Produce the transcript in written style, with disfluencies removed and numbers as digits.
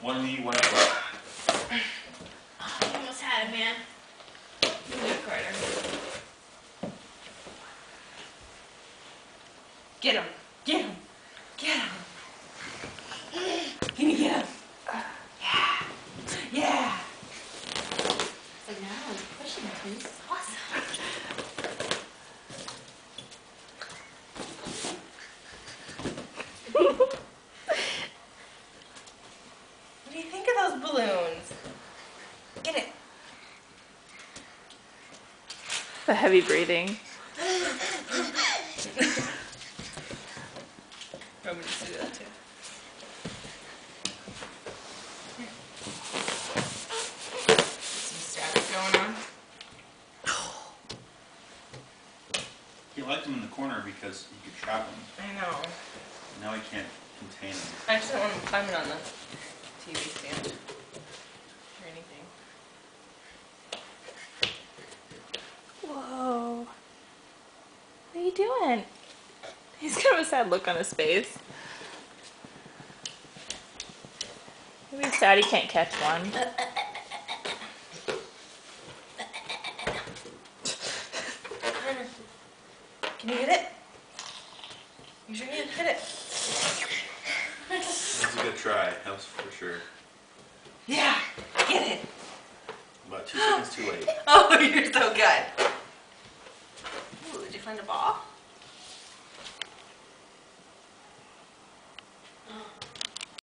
One knee, one foot. You almost had it, man. Move it, Carter. Get him. Get him. Get him. Can you get him? Yeah. Yeah. So now he's pushing it. This is awesome. What do you think of those balloons? Get it. The heavy breathing. Want me to do that too? Some static going on. He liked him in the corner because he could trap him. I know. Now he can't contain him. I just don't want him climbing on the TV stand or anything. Whoa. What are you doing? He's kind of a sad look on his face. Maybe he's sad he can't catch one. Can you hit it? You sure you can hit it? That's a good try. That was for sure. Yeah, get it. About 2 seconds too late. Oh, you're so good. Ooh, did you find a ball?